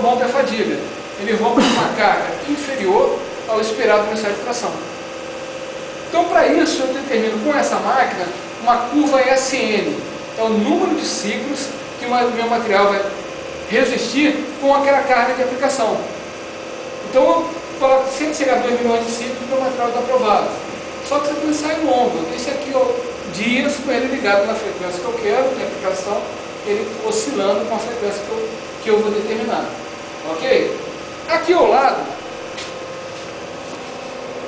rompe a fadiga. Ele rompe uma carga inferior ao esperado no ensaio de tração. Então, para isso, eu determino com essa máquina uma curva SN. É o número de ciclos que o meu material vai resistir com aquela carga de aplicação. Então, eu coloco, se chegar a 2 milhões de ciclos, o meu material está aprovado. Só que você tem um ensaio longo. Eu deixo aqui dias com ele ligado na frequência que eu quero, de aplicação, ele oscilando com a frequência que eu vou determinar. Ok? Aqui ao lado,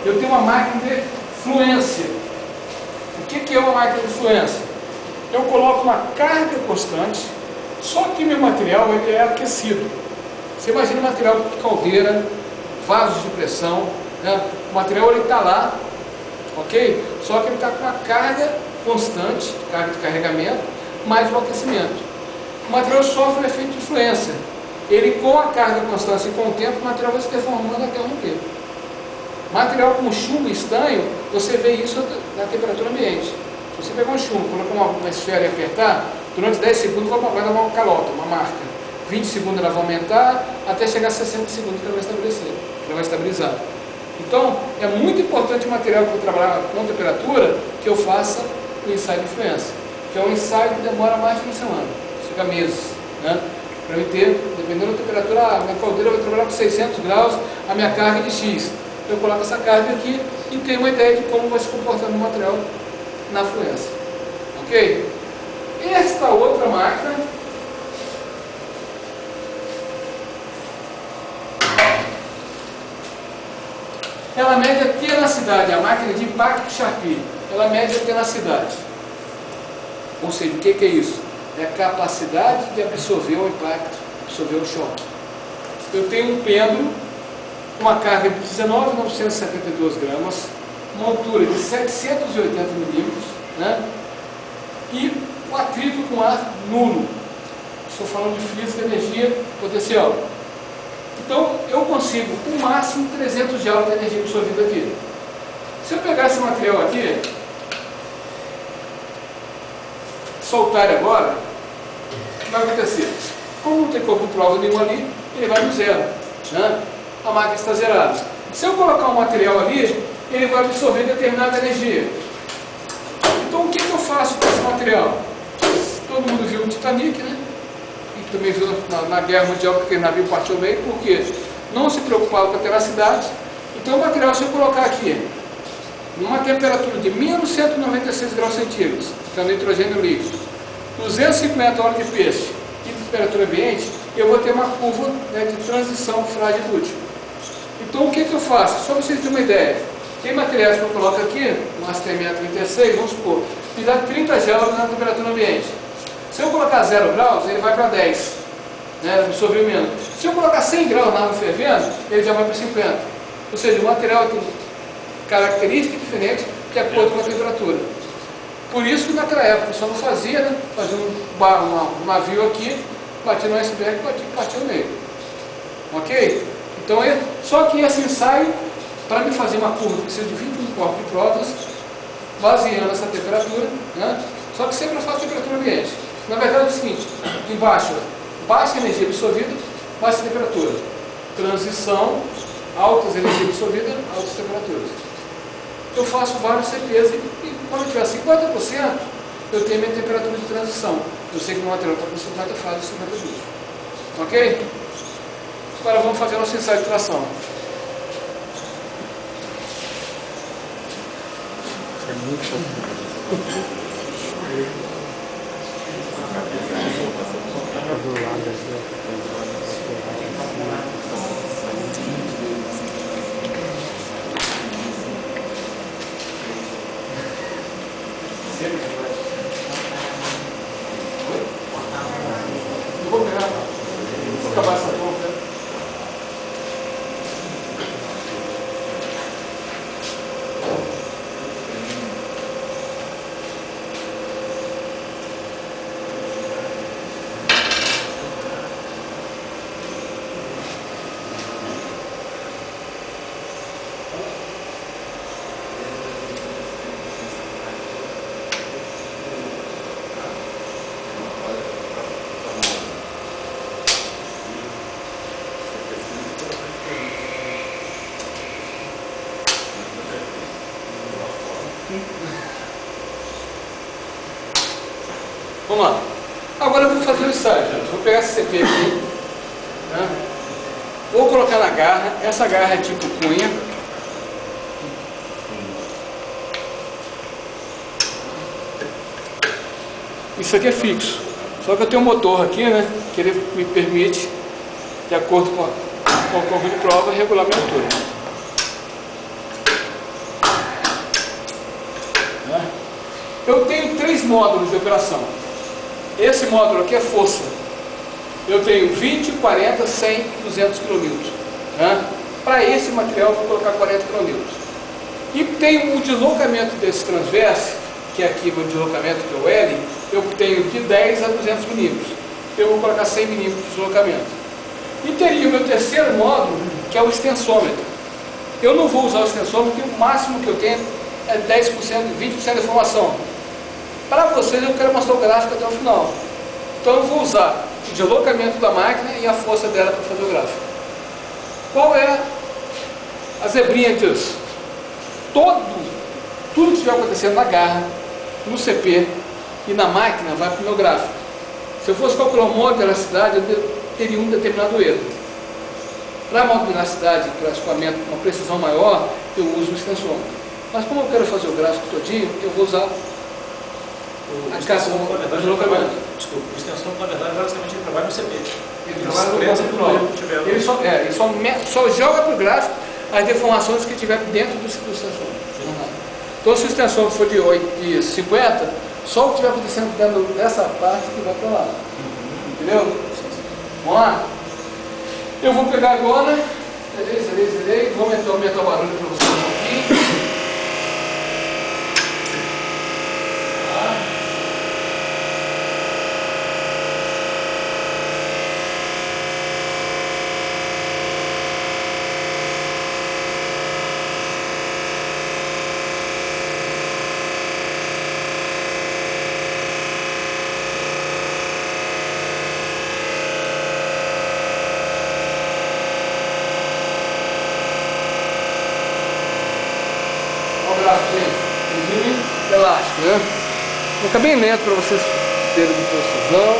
eu tenho uma máquina de fluência. O que é uma máquina de fluência? Eu coloco uma carga constante, só que meu material ele é aquecido. Você imagina um material de caldeira, vasos de pressão, né? O material está lá, ok? Só que ele está com uma carga constante, carga de carregamento, mais o aquecimento. O material sofre um efeito de influência. Ele, com a carga constante e com o tempo, o material vai se deformando até romper. Material como chumbo e estanho, você vê isso na temperatura ambiente. Se você pegar um chumbo, colocar uma esfera e apertar, durante 10 segundos vai dar uma calota, uma marca. 20 segundos ela vai aumentar, até chegar a 60 segundos que ela vai estabelecer, que ela vai estabilizar. Então, é muito importante o material que eu trabalhar com temperatura, que eu faça o ensaio de influência, que é um ensaio que demora mais de uma semana, chega a meses, né? Para eu ter, dependendo da temperatura, a minha caldeira vai trabalhar com 600 graus, a minha carga é de X. Eu coloco essa carga aqui e tenho uma ideia de como vai se comportar o material na fluência. Ok? Esta outra máquina ela mede a tenacidade, a máquina de impacto Charpy. Ela mede a tenacidade. Ou seja, o que é isso? É a capacidade de absorver o impacto, absorver o choque. Eu tenho um pêndulo, uma carga de 19.972 gramas, uma altura de 780 milímetros, né? E o atrito com ar nulo. Estou falando de física, energia, potencial. Então, eu consigo, o máximo, 300 joules de energia absorvida aqui. Se eu pegar esse material aqui, soltar ele agora, o que vai acontecer? Como não tem corpo alvo nenhum ali, ele vai no zero, né? A máquina está zerada. Se eu colocar um material ali, ele vai absorver determinada energia. Então, o que eu faço com esse material? Todo mundo viu o Titanic, né? E também viu na Guerra Mundial que aquele navio partiu ao meio, porque não se preocupava com a tenacidade. Então, o material, se eu colocar aqui, numa temperatura de menos 196 graus centígrados, que é o nitrogênio líquido, 250 óleo de peixe e temperatura ambiente, eu vou ter uma curva, né, de transição frágil útil. Então, o que eu faço? Só para vocês terem uma ideia. Tem materiais que eu coloco aqui, um ASTM 36, vamos supor, me dá 30 joules na temperatura ambiente. Se eu colocar 0 graus, ele vai para 10, né, absorver menos. Se eu colocar 100 graus na água fervendo, ele já vai para 50. Ou seja, o material tem características diferentes de acordo com a temperatura. Por isso que naquela época o pessoal não fazia, né? Fazia um navio aqui, batia no iceberg e partia no meio. Ok? Então, só que esse ensaio, para me fazer uma curva, precisa de 21 corpos de provas, baseando essa temperatura, né? Só que sempre eu faço temperatura ambiente. Na verdade é o seguinte, embaixo, baixa energia absorvida, baixa temperatura. Transição, altas energias absorvidas, altas temperaturas. Eu faço vários CPs e quando eu tiver 50%, eu tenho minha temperatura de transição. Eu sei que o material está com 50 fases e 50 joules. Ok? Agora vamos fazer nosso ensaio de tração. É muito Eu vou pegar, vou acabar essa ponta. Vamos lá. Agora eu vou fazer o estágio. Vou pegar esse CP aqui, né? Vou colocar na garra. Essa garra é tipo cunha. Isso aqui é fixo. Só que eu tenho um motor aqui, né? Que ele me permite, de acordo com o corpo de prova, regular minha altura. Eu tenho 3 módulos de operação. Esse módulo aqui é força. Eu tenho 20, 40, 100 e 200 kN. Para esse material eu vou colocar 40 kN. E tem o deslocamento desse transverso, que é aqui o deslocamento, que é o L, eu tenho de 10 a 200 milímetros. Eu vou colocar 100 milímetros de deslocamento. E teria o meu terceiro módulo, que é o extensômetro. Eu não vou usar o extensômetro, porque o máximo que eu tenho é 10%, 20% de informação. Para vocês eu quero mostrar o gráfico até o final. Então eu vou usar o deslocamento da máquina e a força dela para fazer o gráfico. Qual é a zebrinha disso? Tudo que estiver acontecendo na garra, no CP e na máquina vai para o meu gráfico. Se eu fosse calcular o modo de elasticidade, eu teria um determinado erro. Para modo de elasticidade, para escoamento com uma precisão maior, eu uso o extensômetro. Mas como eu quero fazer o gráfico todinho, eu vou usar o extensômetro, na verdade, desculpa, o extensômetro, na verdade, basicamente ele trabalha no CP. Ele trabalha no ele só joga para o gráfico as deformações que tiver dentro do extensômetro. Então, se o extensômetro for de 50, só o que estiver acontecendo dentro dessa parte que vai para lá. Entendeu? Vamos lá? Eu vou pegar agora, zerei, vou aumentar o barulho para vocês um pouquinho. Elástico, né? Vou ficar bem lento para vocês terem de precisão.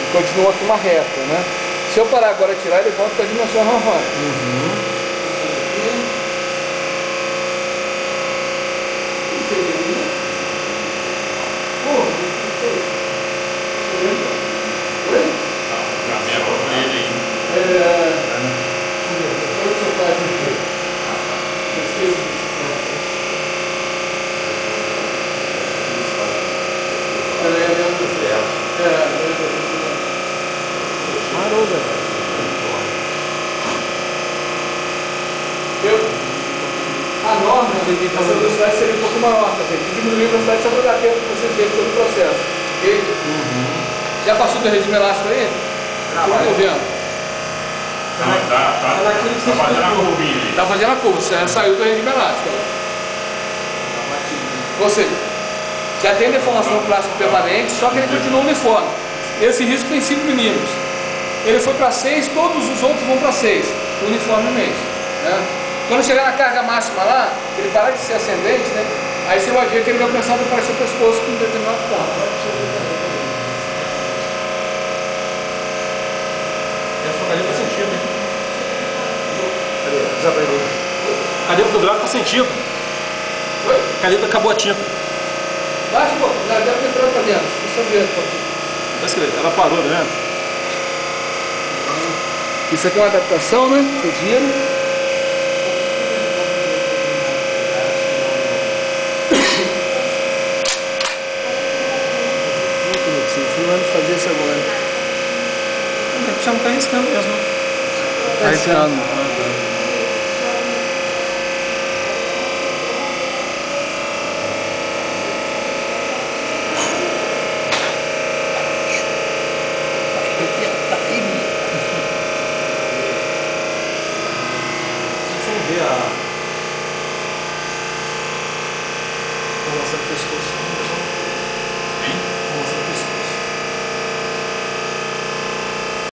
E continua aqui uma reta, né? Se eu parar agora e tirar, ele volta para a dimensão normal. A norma de velocidade seria um pouco maior, tá? Tem que diminuir a velocidade só para dar tempo para vocês verem todo o processo. Okay? Já passou do regime elástico aí? Estou vendo. Está fazendo a curvinha ali. Está fazendo a curva, você saiu do regime elástico. Ou seja, já tem deformação plástica permanente, só que ele continua uniforme. Esse risco tem 5 milímetros. Ele foi para 6, todos os outros vão para 6, uniformemente. Né? Quando chegar na carga máxima lá, ele parar de ser ascendente, né? Aí você vai ver que ele vai começar a aparecer o pescoço com um determinado ponto. E a sua caneta está sentido, hein? Cadê? A caneta do gráfico está sentido. Oi? A caneta acabou a tinta. Baixa um pouco, já deve ter entrado para dentro. Deixa eu ver um pouquinho. Está escrito, ela parou, tá vendo? Isso aqui é uma adaptação, né? Você gira. Vamos fazer isso agora. Já não está arriscando mesmo. Está arriscando.